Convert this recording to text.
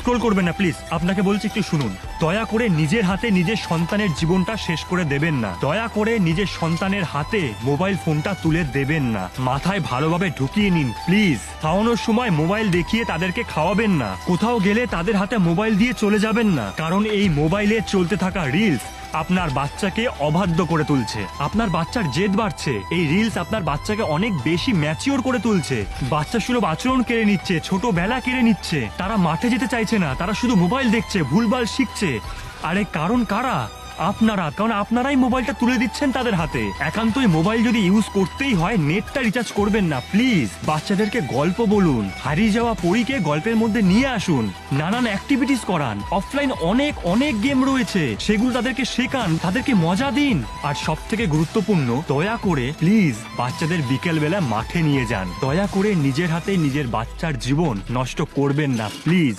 Scroll করবেন না please, আপনাকে বলছি একটু শুনুন। দয়া করে নিজের হাতে নিজের সন্তানের জীবনটা শেষ করে দেবেন না। দয়া করে নিজের সন্তানের হাতে মোবাইল ফোনটা তুলে দেবেন না। মাথায় ভালোভাবে ঢুকিয়ে নিন প্লিজ। খাওয়ানোর সময় মোবাইল দেখিয়ে তাদেরকে খাওয়াবেন না। কোথাও গেলে তাদের হাতে মোবাইল দিয়ে চলে যাবেন না, কারণ এই মোবাইলে চলতে থাকা রিলস আপনার বাচ্চাকে অবাধ্য করে তুলছে। আপনার বাচ্চার জেদ বাড়ছে। এই রিলস আপনার বাচ্চাকে অনেক বেশি ম্যাচিওর করে তুলছে। বাচ্চা সুলভ আচরণ কেড়ে নিচ্ছে, ছোটবেলা কেড়ে নিচ্ছে। তারা মাঠে যেতে চাইছে না, তারা শুধু মোবাইল দেখছে, ভুলভাল শিখছে। আরে কারণ কারা? আপনারা, কারণ আপনারাই মোবাইলটা তুলে দিচ্ছেন তাদের হাতে। একান্তই মোবাইল যদি ইউজ করতেই হয়, নেটটা রিচার্জ করবেন না প্লিজ। বাচ্চাদেরকে গল্প বলুন, হারিয়ে যাওয়া পরীকে গল্পের মধ্যে নিয়ে আসুন, নানান অ্যাক্টিভিটিস করান। অফলাইন অনেক অনেক গেম রয়েছে, সেগুলো তাদেরকে শেখান, তাদেরকে মজা দিন। আর সব থেকে গুরুত্বপূর্ণ, দয়া করে প্লিজ বাচ্চাদের বিকেলবেলা মাঠে নিয়ে যান। দয়া করে নিজের হাতে নিজের বাচ্চার জীবন নষ্ট করবেন না প্লিজ।